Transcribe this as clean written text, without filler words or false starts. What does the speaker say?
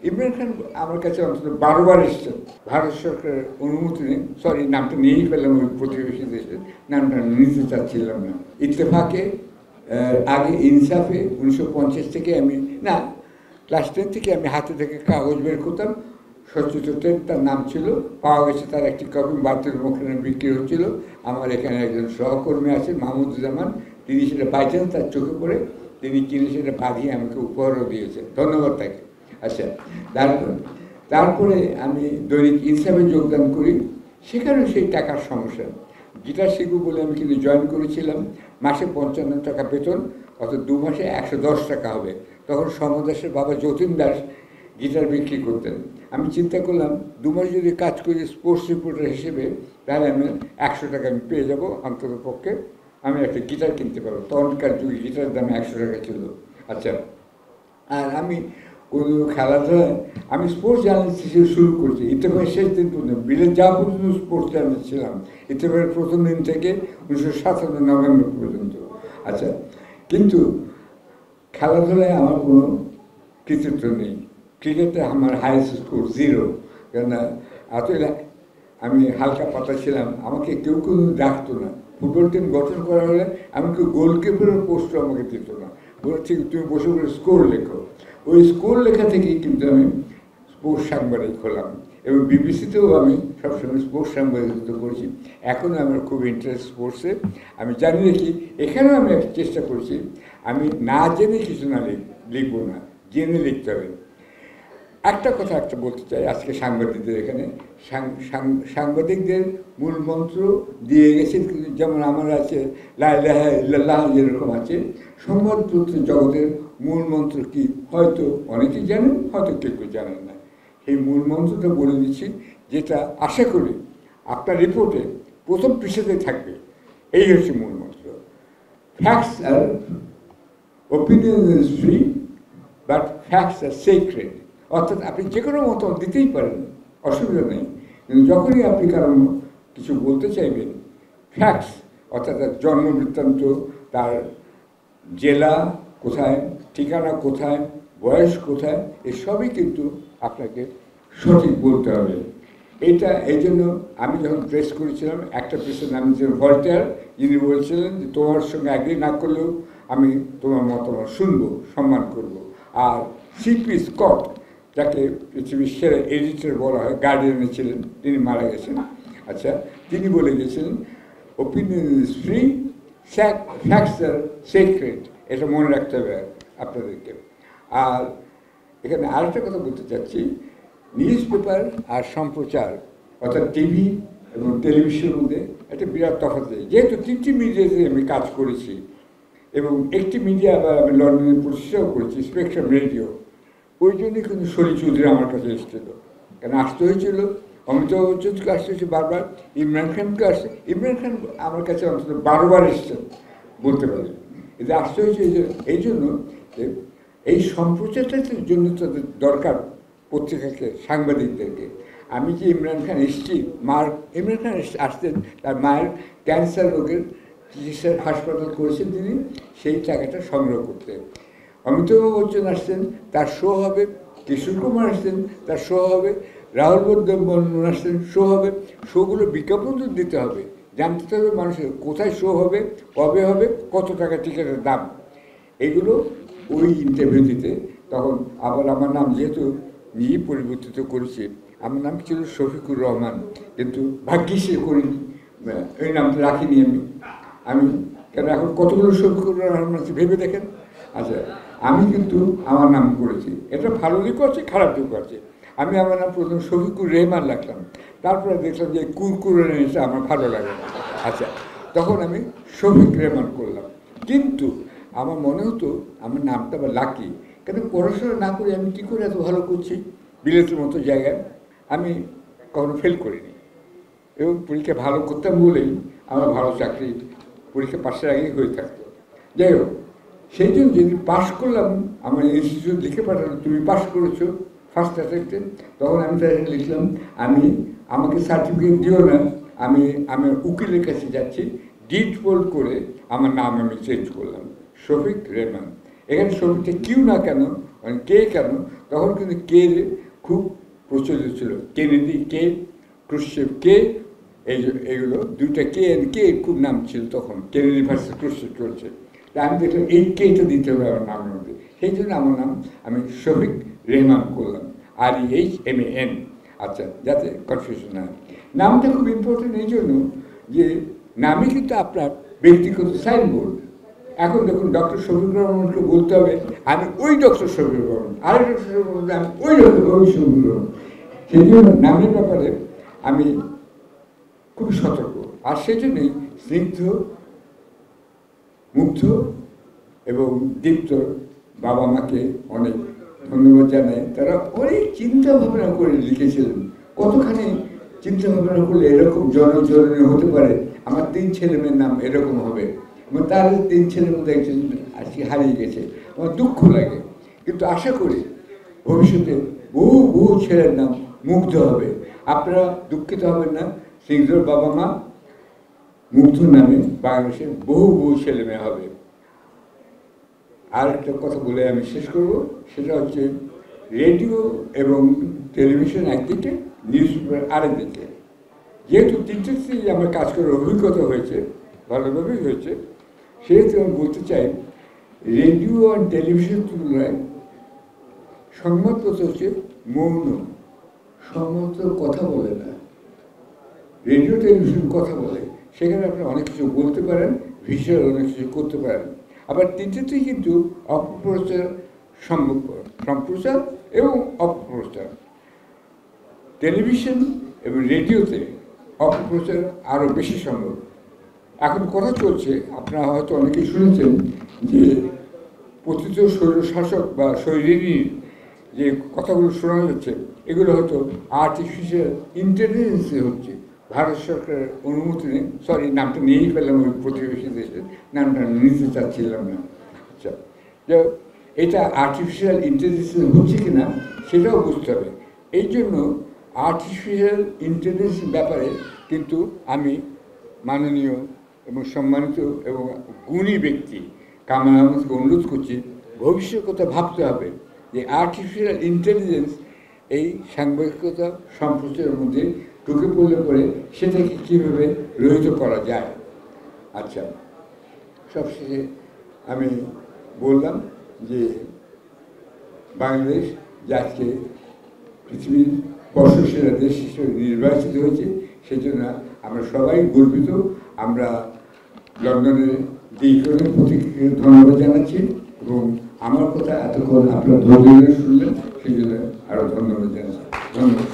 ইমরান খান আমার কাছে অন্তত 12 বার এসছেন। ভারত সরকারের অনুমতি নেই, সরি নামটা নিয়েই ফেললাম, ওই প্রতিবেশী দেশের নামটা নিতে চাচ্ছিলাম না। ইত্তেফাকে আগে ইনসাফে 1950 থেকে আমি না ক্লাস 10 থেকে আমি হাতে থেকে কাগজ বের করতাম। সচিত্র তার নাম ছিল, পাওয়া গেছে তার একটি কপি বাতিল মুখে বিক্রি হচ্ছিল। আমার এখানে একজন সহকর্মী আছেন মাহমুদুজ্জামান, তিনি সেটা বাইচান্স তার চোখে পড়ে তিনি কিনে সেটা বাঁধিয়ে আমাকে উপহারও দিয়েছেন, ধন্যবাদ তাকে। আচ্ছা, তারপরে আমি দৈনিক ইনসাফে যোগদান করি, সেখানেও সেই টাকার সমস্যা। গিটার শিখব বলে আমি কিন্তু জয়েন করেছিলাম, মাসে 55 টাকা বেতন, অর্থাৎ 2 মাসে 110 টাকা হবে। তখন সমদাসের বাবা যতীন দাস গিটার বিক্রি করতেন। আমি চিন্তা করলাম 2 মাস যদি কাজ করি স্পোর্টস রিপোর্টার হিসেবে, তাহলে আমি 100 টাকা আমি পেয়ে যাবো, অন্তত পক্ষে আমি একটা গিটার কিনতে পারবো। তখনকার যুগে গিটারের দাম 100 টাকা ছিল। আচ্ছা, আর আমি কোনো খেলাধুলায় আমি স্পোর্টস জার্নালিস্ট হিসেবে শুরু করছি। ইত্তেফাকের শেষ দিন পর্যন্ত, বিলের যা পর্যন্ত স্পোর্টস জার্নালিস্ট ছিলাম, ইত্তেফাকের প্রথম দিন থেকে 1957 নভেম্বর পর্যন্ত। আচ্ছা, কিন্তু খেলাধুলায় আমার কোনো কৃতিত্ব নেই। ক্রিকেটে আমার হাইয়েস্ট স্কোর 0, কেননা আসলে আমি হালকা পাতা ছিলাম, আমাকে কেউ কেউ ডাকতো না। ফুটবল টিম গঠন করা হলে আমাকে গোলকিপারের পোস্টও আমাকে দিত না, বলে ঠিক তুমি বসে বসে স্কোর লেখো। ওই স্কোর লেখা থেকেই কিন্তু আমি স্পোর্টস সাংবাদিক হলাম, এবং বিবিসিতেও আমি সবসময় স্পোর্টস সাংবাদিকত্ব করছি। এখনও আমার খুব ইন্টারেস্ট স্পোর্টসে। আমি জানি কি এখানেও আমি একটা চেষ্টা করছি, আমি না জেনে কিছু না লিখবো না, জেনে লিখতে হবে। একটা কথা বলতে চাই আজকে সাংবাদিকদের এখানে, সাংবাদিকদের মূল মন্ত্র দিয়ে গেছে, যেমন আমার আছে লা ইলাহা ইল্লাল্লাহ, যেরকম আছে সংবাদপত্র জগতের মূল মন্ত্র কি হয়তো অনেকেই জানেন, হয়তো কেউ কেউ জানেন না। সেই মূল মন্ত্রটা বলে দিচ্ছি, যেটা আশা করি আপনার রিপোর্টে প্রথম পৃষ্ঠাতে থাকবে। এই হচ্ছে মূল মন্ত্র: facts are opinion is free, but facts are secret. অর্থাৎ আপনি যে কোনো মতামত দিতেই পারেন, অসুবিধা নেই, কিন্তু যখনই আপনি কারণ কিছু বলতে চাইবেন, ফ্যাক্টস অর্থাৎ তার জন্ম বৃত্তান্ত, তার জেলা কোথায়, ঠিকানা কোথায়, বয়স কোথায়, এসবই কিন্তু আপনাকে সঠিক বলতে হবে। এটা এই জন্য আমি যখন প্রেস করেছিলাম, একটা প্রেসের নাম ছিলেন ভল্টেয়ার, যিনি বলছিলেন যে তোমার সঙ্গে অ্যাগ্রি না করলেও আমি তোমার মতামত শুনবো, সম্মান করব। আর সিপি স্কট, যাকে পৃথিবীর সেরা এডিটর বলা হয়, গার্ডিয়ানে ছিলেন, তিনি মারা গেছেন। আচ্ছা, তিনি বলে গেছিলেন opinion is free, facts are secret. এটা মনে রাখতে হবে আপনাদেরকে। আর এখানে আরেকটা কথা বলতে চাচ্ছি, নিউজ পেপার আর সম্প্রচার অর্থাৎ টিভি এবং টেলিভিশনের মধ্যে একটা বিরাট তফাৎ আছে। যেহেতু 3টি মিডিয়াতে আমি কাজ করেছি, এবং একটি মিডিয়া আবার আমি লন্ডনে প্রতিষ্ঠাও করেছি, স্পেকট্রাম রেডিও, ওই জন্যই কিন্তু শরীর চৌধুরী আমার কাছে এসেছিল। কেন আসতে হয়েছিল, অমিতাভ বচ্চনকে আসতে হয়েছে বারবার, ইমরান খানকে আসছে, ইমরান খান আমার কাছে অন্তত 12 বার এসছেন বলতে পারি। এতে আসতে হয়েছে এই জন্য এই সম্প্রচারটার জন্য তাদের দরকার, পত্রিকাকে, সাংবাদিকদেরকে। আমি যে ইমরান খান এসেছি, ইমরান খান আসতেন তার মায়ের ক্যান্সার রোগের চিকিৎসার হাসপাতাল করেছেন তিনি, সেই টাকাটা সংগ্রহ করতে। অমিতাভ বচ্চন আসছেন, তার শো হবে। কিশোর কুমার আসছেন, তার শো হবে। রাহুল বর্ধন আসছেন, শো হবে। শোগুলো বিজ্ঞাপন তো দিতে হবে, জানতে হবে মানুষের কোথায় শো হবে, কবে হবে, কত টাকা টিকিটের দাম, এগুলো ওই ইন্টারভিউ দিতে। তখন আবার আমার নাম যেহেতু নিজেই পরিবর্তিত করেছি, আমার নাম ছিল শফিকুর রহমান, কিন্তু ভাগ্যিসে করিনি, ওই নামটা রাখিনি আমি কেন এখন কতগুলো শফিকুর রহমান আছে ভেবে দেখেন। আচ্ছা, আমি কিন্তু আমার নাম করেছি, এটা ভালো দিকও আছে, খারাপ দিকও আছে। আমি আমার নাম প্রথম শফিকুর রেহমান রাখলাম, তারপরে দেখলাম যে কুরকুরেটা আমার ভালো লাগে না। আচ্ছা, তখন আমি শফিক রেহমান করলাম। কিন্তু আমার মনে হতো আমার নামটা আবার লাকি, কেন পড়াশোনা না করে আমি কী করে এত ভালো করছি। বিলেতের মতো জায়গায় আমি কখনো ফেল করিনি, এবং পরীক্ষা ভালো করতাম বলেই আমার ভালো চাকরি পরীক্ষা পাশের আগেই হয়ে থাকতো। যাই হোক, সেই জন্য যেদিন পাশ করলাম, আমার ইনস্টিটিউট লিখে পাঠালো তুমি পাশ করেছো ফার্স্ট অ্যাটেম্পটে, তখন আমি তাদের লিখলাম আমাকে সার্টিফিকেট দিও না, আমার উকিলের কাছে যাচ্ছি, ডিড পোল করে আমার নাম আমি চেঞ্জ করলাম, শফিক রেহমান। এখানে শফিকটা কিউ না কেন, মানে কে কেন, তখন কিন্তু কে খুব প্রচলিত ছিল, কেনেডি কে, ক্রুশ্চেভ কে, এইগুলো দুইটা কে খুব নাম ছিল তখন, কেনেডি ভার্সেস ক্রুশ্চেভ চলছে। তা আমি দেখলাম এই কেটা দিতে হবে আমার নামের মধ্যে, সেই জন্য আমার নাম আমি শফিক রেহমান করলাম, REHMAN। আচ্ছা, যাতে কনফিউশন না হয়। নামটা খুব ইম্পর্টেন্ট এই জন্য যে নামই কিন্তু আপনার ব্যক্তিগত সাইনবোর্ড। এখন দেখুন, ডক্টর শফিকুর রহমানকে বলতে হবে আমি ওই ডক্টর শফিকুর রহমান, আরেক ডক্টর শফিকুর রহমান আমি ওই ডক্টর শফিকুর রহমান। সেই জন্য নামের ব্যাপারে আমি খুবই সতর্ক। আর সেই জন্যই স্নিগ্ধ, মুগ্ধ এবং দীপ্তর বাবা মাকে অনেক ধন্যবাদ জানাই। তারা অনেক চিন্তা ভাবনা করে লিখেছিলেন। কতখানি চিন্তা ভাবনা করলে এরকম জনজননী হতে পারে, আমার 3 ছেলে মেয়ের নাম এরকম হবে, এবং তার 3 ছেলের মধ্যে একজন আজকে হারিয়ে গেছে, আমার দুঃখ লাগে। কিন্তু আশা করি ভবিষ্যতে বহু বহু ছেলের নাম মুগ্ধ হবে। আপনারা দুঃখিত হবেন না, স্নিগ্ধর বাবা মা মুগ্ধ নামে বাংলাদেশের বহু বহু ছেলে মেয়ে হবে। আর একটা কথা বলে আমি শেষ করব, সেটা হচ্ছে রেডিও এবং টেলিভিশন একদিকে, নিউজ পেপার আরেকদিকে। যেহেতু 3টেই আমার কাজ করার অভিজ্ঞতা হয়েছে, ভালোভাবেই হয়েছে, সেহেতু আমি বলতে চাই রেডিও আর টেলিভিশন তুলনায় সংবাদপত্র হচ্ছে মৌন। সংবাদপত্র কথা বলে না, রেডিও টেলিভিশন কথা বলে, সেখানে আপনি অনেক কিছু বলতে পারেন, ভিজুয়াল অনেক কিছু করতে পারেন। আবার 3টেই কিন্তু অপপ্রচার সম্ভব, সম্প্রচার এবং অপপ্রচার। টেলিভিশন এবং রেডিওতে অপপ্রচার আরও বেশি সম্ভব। এখন কথা চলছে, আপনারা হয়তো অনেকেই শুনেছেন যে পতিত স্বৈরশাসক বা স্বৈরিনীর যে কথাগুলো শোনা যাচ্ছে, এগুলো হয়তো আর্টিফিশিয়াল ইন্টেলিজেন্সে হচ্ছে। ভারত সরকারের অনুমতি নেই, সরি নামটা নিয়েই ফেললাম, ওই প্রতিবেশী দেশের নামটা নিতে চাচ্ছিলাম না। আচ্ছা, এটা আর্টিফিশিয়াল ইন্টেলিজেন্স হচ্ছে কি না সেটাও বুঝতে হবে। এই জন্য আর্টিফিশিয়াল ইন্টেলিজেন্স ব্যাপারে কিন্তু আমি মাননীয় এবং সম্মানিত এবং গুণী ব্যক্তি কামাল আহমেদকে অনুরোধ করছি, ভবিষ্যৎ কথা ভাবতে হবে যে আর্টিফিশিয়াল ইন্টেলিজেন্স এই সাংবাদিকতা সম্প্রচারের মধ্যে ঢুকে পড়লে পরে সেটাকে কীভাবে রহিত করা যায়। আচ্ছা, সবশেষে আমি বললাম যে বাংলাদেশ যে আজকে পৃথিবীর বর্ষসেরা দেশ হিসেবে নির্বাচিত হয়েছে, সেই জন্য আমরা সবাই গর্বিত। আমরা লন্ডনের দীর্ঘদিনের প্রতি ধন্যবাদ জানাচ্ছি, এবং আমার কথা এতক্ষণ আপনারা ধৈর্য ধরে শুনলেন, সেই জন্য আরও ধন্যবাদ জানাচ্ছি। ধন্যবাদ।